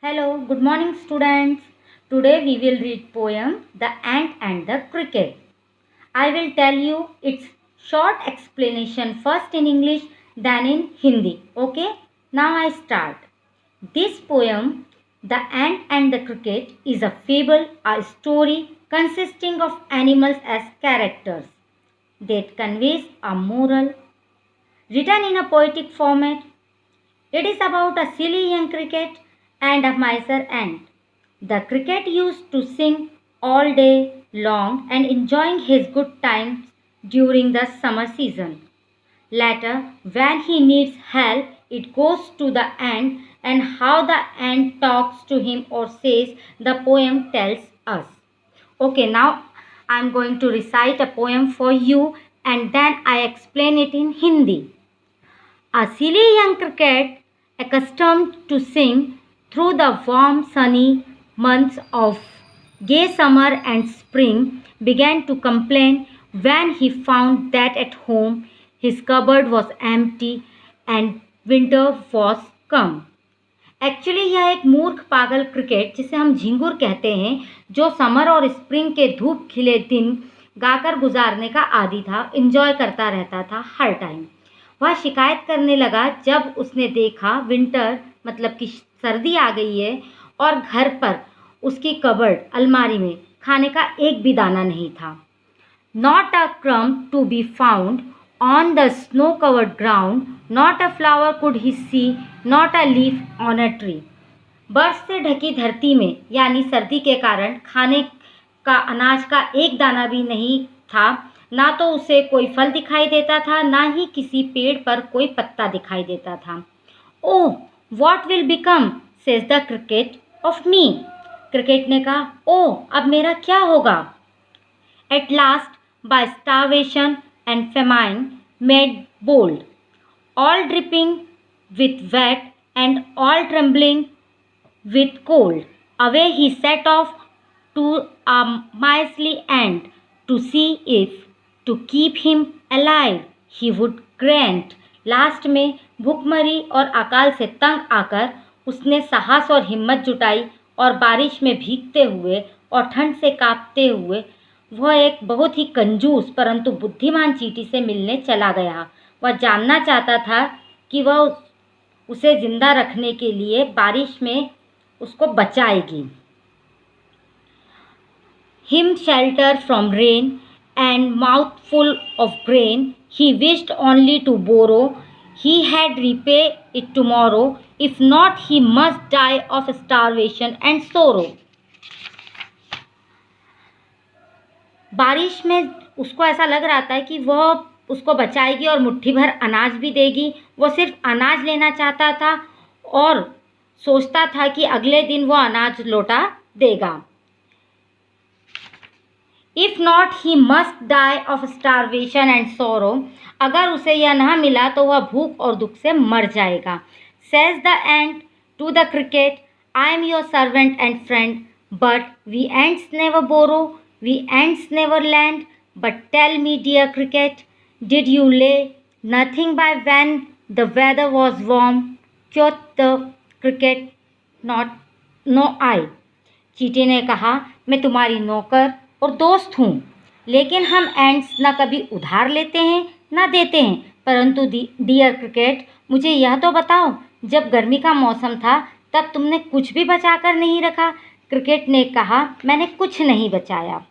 Hello, good morning students. Today we will read poem The Ant and the Cricket. I will tell you its short explanation first in English then in Hindi. Okay? Now I start. This poem The Ant and the Cricket is a fable, a story consisting of animals as characters that conveys a moral written in a poetic format. It is about a silly young cricket and a miser ant. The cricket used to sing all day long and enjoying his good times during the summer season. Later, when he needs help, it goes to the ant, and how the ant talks to him or says the poem tells us. Okay, now I am going to recite a poem for you and then I explain it in Hindi. A silly young cricket, accustomed to sing through the warm sunny months of gay summer and spring, began to complain when he found that at home his cupboard was empty and winter was come. Actually यह एक मूर्ख पागल cricket जिसे हम झिंगुर कहते हैं, जो summer और स्प्रिंग के धूप खिले दिन गाकर गुजारने का आदी था, एंजॉय करता रहता था हर टाइम। वह शिकायत करने लगा जब उसने देखा विंटर मतलब कि सर्दी आ गई है और घर पर उसकी कबर्ड अलमारी में खाने का एक भी दाना नहीं था। Not a crumb to be found on the snow covered ground, not a flower could he see, not a leaf on a tree. बर्फ से ढकी धरती में यानी सर्दी के कारण खाने का अनाज का एक दाना भी नहीं था। ना तो उसे कोई फल दिखाई देता था, ना ही किसी पेड़ पर कोई पत्ता दिखाई देता था। Oh what will become says the cricket of me. Cricket ने कहा, ओह अब मेरा क्या होगा। At last by starvation and famine made bold, all dripping with wet and all trembling with cold, away he set off to a miserly ant to see if to keep him alive he would grant. Last में भूखमरी और अकाल से तंग आकर उसने साहस और हिम्मत जुटाई और बारिश में भीगते हुए और ठंड से कांपते हुए वह एक बहुत ही कंजूस परंतु बुद्धिमान चींटी से मिलने चला गया। वह जानना चाहता था कि वह उसे जिंदा रखने के लिए बारिश में उसको बचाएगी। Him shelter from rain and mouthful of grain he wished only to borrow, he had repay it tomorrow, if not he must die of starvation and sorrow। बारिश में उसको ऐसा लग रहा था कि वह उसको बचाएगी और मुट्ठी भर अनाज भी देगी। वह सिर्फ अनाज लेना चाहता था और सोचता था कि अगले दिन वह अनाज लौटा देगा। If not he must die of starvation and sorrow, अगर उसे यह ना मिला तो वह भूख और दुख से मर जाएगा। Says the ant to the cricket, I am your servant and friend, but we ants never borrow, we ants never lend, but tell me dear cricket, did you lay nothing by when the weather was warm, quoth the cricket not no I. चींटी ने कहा, मैं तुम्हारी नौकर और दोस्त हूँ, लेकिन हम एंट्स ना कभी उधार लेते हैं ना देते हैं, परंतु डियर क्रिकेट मुझे यह तो बताओ, जब गर्मी का मौसम था तब तुमने कुछ भी बचा कर नहीं रखा। क्रिकेट ने कहा, मैंने कुछ नहीं बचाया।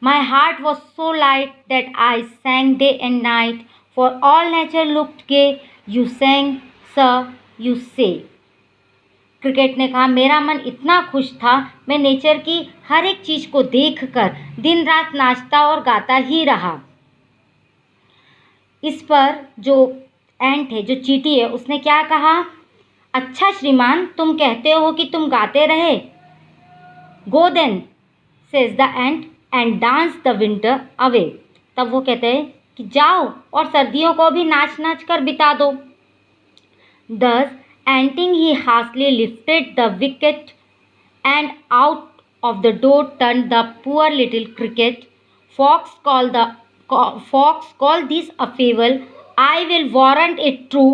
My heart was so light that I sang day and night, for all nature looked gay, you sang sir you say. Cricket ने कहा, मेरा मन इतना खुश था, मैं नेचर की हर एक चीज़ को देखकर दिन रात नाचता और गाता ही रहा। इस पर जो एंट है, जो चींटी है, उसने क्या कहा, अच्छा श्रीमान तुम कहते हो कि तुम गाते रहे, go then says the ant and dance the winter away. तब वो कहते हैं कि जाओ और सर्दियों को भी नाच नाच कर बिता दो। दस Anting he harshly lifted the wicket and out of the door turned the poor little cricket. Fox called this a fable, I will warrant it true.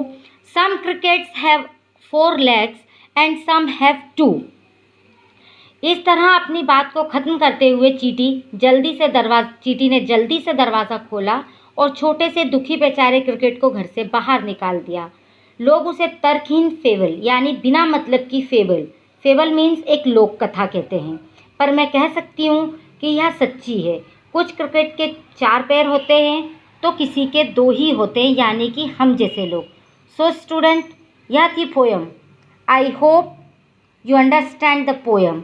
Some crickets have 4 legs and some have two. इस तरह अपनी बात को ख़त्म करते हुए चींटी ने जल्दी से दरवाज़ा खोला और छोटे से दुखी बेचारे क्रिकेट को घर से बाहर निकाल दिया। लोग उसे तर्कहीन फेबल यानी बिना मतलब की फेबल मीन्स एक लोक कथा कहते हैं, पर मैं कह सकती हूँ कि यह सच्ची है। कुछ क्रिकेट के 4 पैर होते हैं तो किसी के 2 ही होते हैं, यानी कि हम जैसे लोग। सो स्टूडेंट, यह थी poem. I hope you understand the poem.